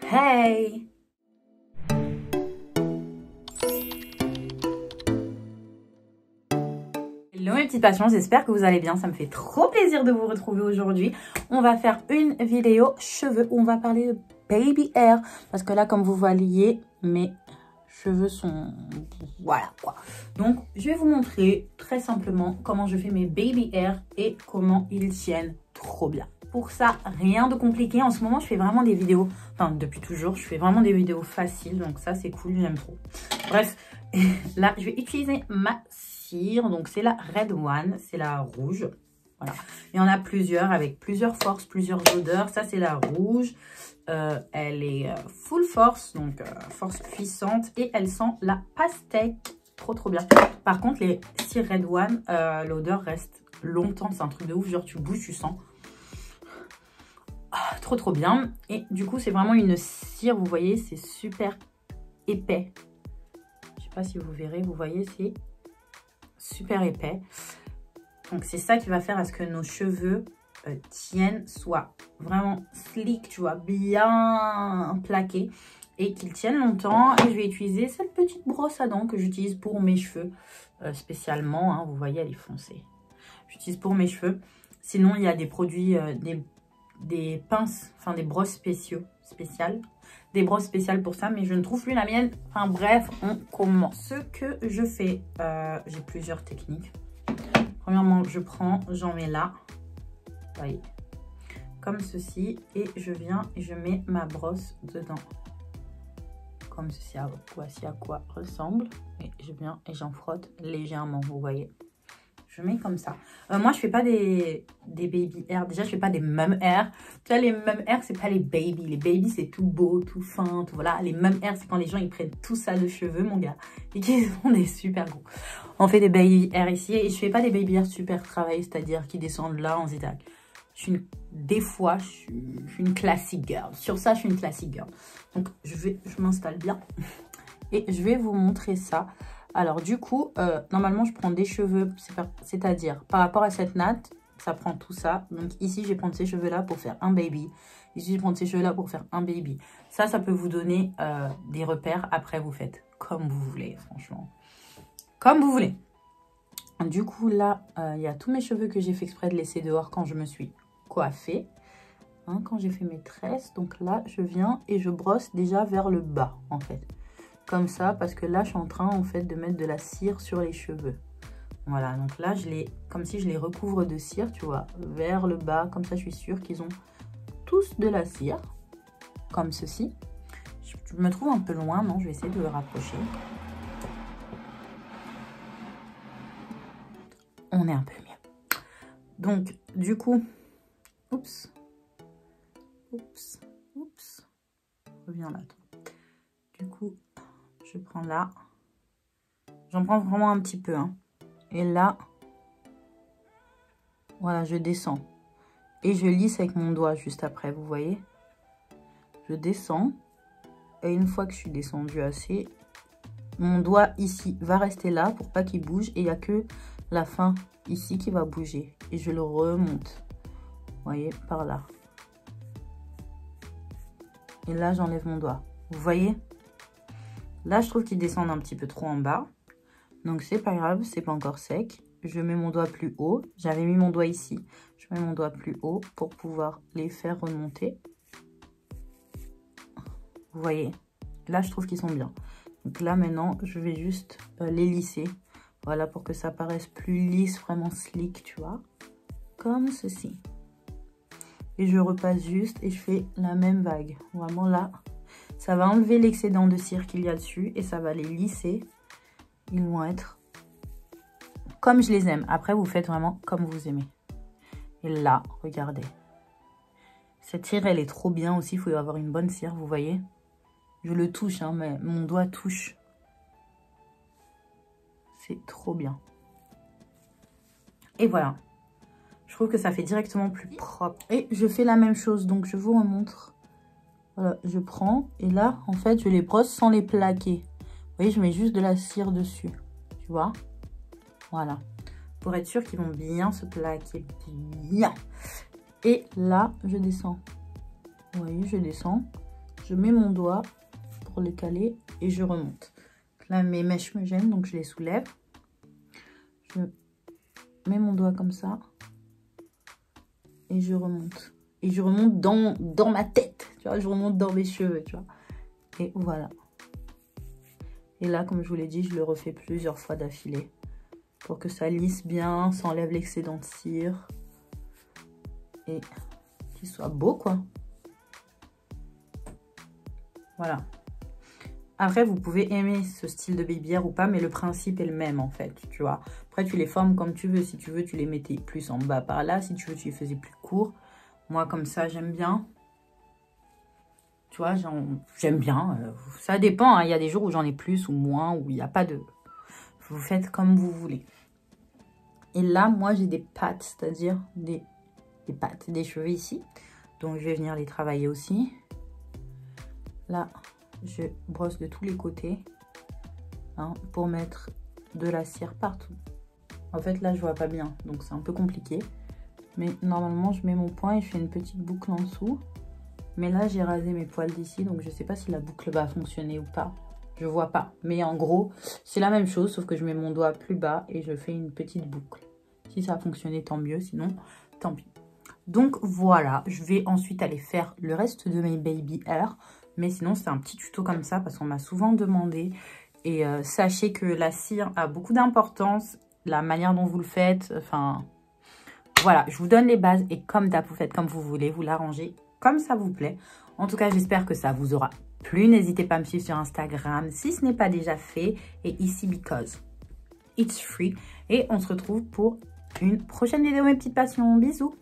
Hey! Hello mes petites passions, j'espère que vous allez bien, ça me fait trop plaisir de vous retrouver aujourd'hui. On va faire une vidéo cheveux où on va parler de baby hair. Parce que là, comme vous voyez, mes cheveux sont... voilà quoi. Donc, je vais vous montrer très simplement comment je fais mes baby hair et comment ils tiennent trop bien. Pour ça, rien de compliqué. En ce moment, je fais vraiment des vidéos, enfin depuis toujours, je fais vraiment des vidéos faciles. Donc ça, c'est cool, j'aime trop. Bref, là, je vais utiliser ma cire. Donc c'est la Red One, c'est la rouge. Voilà. Il y en a plusieurs avec plusieurs forces, plusieurs odeurs. Ça, c'est la rouge. Elle est full force, donc force puissante. Et elle sent la pastèque. Trop bien. Par contre, les cires Red One, l'odeur reste longtemps. C'est un truc de ouf. Genre, tu bouges, tu sens. Ah, trop bien. Et du coup, c'est vraiment une cire. Vous voyez, c'est super épais. Je sais pas si vous verrez. Vous voyez, c'est super épais. Donc, c'est ça qui va faire à ce que nos cheveux tiennent, soient vraiment slick, tu vois, bien plaqués. Et qu'ils tiennent longtemps. Et je vais utiliser cette petite brosse à dents que j'utilise pour mes cheveux. Spécialement, hein, vous voyez, elle est foncée. J'utilise pour mes cheveux. Sinon, il y a des produits, des pinces, enfin des brosses spéciales. Des brosses spéciales pour ça, mais je ne trouve plus la mienne. Enfin bref, on commence. Ce que je fais, j'ai plusieurs techniques. Premièrement, je prends, j'en mets là. Vous voyez, comme ceci. Et je viens et je mets ma brosse dedans. Comme ceci, voici à quoi ressemble. Et je viens et j'en frotte légèrement, vous voyez. Je mets comme ça. Moi, je fais pas des baby hair. Déjà, je fais pas des mum hair. Tu vois, les mum hair, c'est pas les baby. Les baby, c'est tout beau, tout fin, tout voilà. Les mum hair, c'est quand les gens, ils prennent tout ça de cheveux, mon gars. Et qu'ils ont des super gros. On fait des baby hair ici. Et je fais pas des baby hair super travaillés, c'est-à-dire qui descendent là en zigzag. Des fois, je suis une classic girl. Sur ça, je suis une classic girl. Donc, je m'installe bien. Et je vais vous montrer ça. Alors du coup, normalement je prends des cheveux, c'est-à-dire par rapport à cette natte, ça prend tout ça. Donc ici je vais prendre ces cheveux-là pour faire un baby. Ici je vais prendre ces cheveux-là pour faire un baby. Ça peut vous donner des repères. Après vous faites comme vous voulez, franchement. Comme vous voulez. Du coup là, il y a tous mes cheveux que j'ai fait exprès de laisser dehors quand je me suis coiffée. Hein, quand j'ai fait mes tresses. Donc là je viens et je brosse déjà vers le bas en fait. Comme ça, parce que là, je suis en train, en fait, de mettre de la cire sur les cheveux. Voilà, donc là, comme si je les recouvre de cire, tu vois, vers le bas. Comme ça, je suis sûre qu'ils ont tous de la cire, comme ceci. Je me trouve un peu loin, non? Je vais essayer de le rapprocher. On est un peu mieux. Donc, du coup, oups. Reviens là, toi. Du coup, je prends là. J'en prends vraiment un petit peu. Hein. Et là, voilà, je descends. Et je lisse avec mon doigt juste après, vous voyez. Je descends. Et une fois que je suis descendue assez, mon doigt ici va rester là pour pas qu'il bouge. Et il n'y a que la fin ici qui va bouger. Et je le remonte. Vous voyez, par là. Et là, j'enlève mon doigt. Vous voyez? Là, je trouve qu'il descend un petit peu trop en bas. Donc, c'est pas grave, c'est pas encore sec. Je mets mon doigt plus haut. J'avais mis mon doigt ici. Je mets mon doigt plus haut pour pouvoir les faire remonter. Vous voyez? Là, je trouve qu'ils sont bien. Donc là, maintenant, je vais juste les lisser. Voilà, pour que ça paraisse plus lisse, vraiment slick, tu vois. Comme ceci. Et je repasse juste et je fais la même vague. Vraiment là, ça va enlever l'excédent de cire qu'il y a dessus et ça va les lisser. Ils vont être comme je les aime. Après, vous faites vraiment comme vous aimez. Et là, regardez. Cette cire, elle est trop bien aussi. Il faut avoir une bonne cire, vous voyez. Je le touche, hein, mais mon doigt touche. C'est trop bien. Et voilà. Je trouve que ça fait directement plus propre. Et je fais la même chose. Donc, je vous remontre. Voilà, je prends. Et là, en fait, je les brosse sans les plaquer. Vous voyez, je mets juste de la cire dessus. Tu vois? Voilà. Pour être sûr qu'ils vont bien se plaquer. Bien. Et là, je descends. Vous voyez, je descends. je mets mon doigt pour les caler et je remonte. Là, mes mèches me gênent, donc je les soulève. Je mets mon doigt comme ça et je remonte. Et je remonte dans ma tête, tu vois, je remonte dans mes cheveux, tu vois. Et voilà. Et là, comme je vous l'ai dit, je le refais plusieurs fois d'affilée pour que ça lisse bien, ça enlève l'excédent de cire et qu'il soit beau, quoi. Voilà. Après, vous pouvez aimer ce style de babyère ou pas, mais le principe est le même, en fait, tu vois. Après, tu les formes comme tu veux. Si tu veux, tu les mettais plus en bas par là. Si tu veux, tu les faisais plus courts. Moi, comme ça, j'aime bien. Tu vois, j'aime bien. Ça dépend, hein. Il y a des jours où j'en ai plus ou moins, où il n'y a pas de... Vous faites comme vous voulez. Et là, moi, j'ai des pattes, c'est-à-dire des pattes, des cheveux ici. Donc, je vais venir les travailler aussi. Là, je brosse de tous les côtés, hein, pour mettre de la cire partout. En fait, là, je vois pas bien, donc c'est un peu compliqué. Mais normalement, je mets mon point et je fais une petite boucle en dessous. Mais là, j'ai rasé mes poils d'ici, donc je sais pas si la boucle va fonctionner ou pas. Je vois pas. Mais en gros, c'est la même chose, sauf que je mets mon doigt plus bas et je fais une petite boucle. Si ça a fonctionné, tant mieux. Sinon, tant pis. Donc voilà, je vais ensuite aller faire le reste de mes baby hair. Mais sinon, c'est un petit tuto comme ça parce qu'on m'a souvent demandé. Et sachez que la cire a beaucoup d'importance. La manière dont vous le faites, enfin... Voilà, je vous donne les bases et comme d'hab, vous faites comme vous voulez. Vous l'arrangez comme ça vous plaît. En tout cas, j'espère que ça vous aura plu. N'hésitez pas à me suivre sur Instagram si ce n'est pas déjà fait. Et ici, because it's free. Et on se retrouve pour une prochaine vidéo, mes petites passions. Bisous!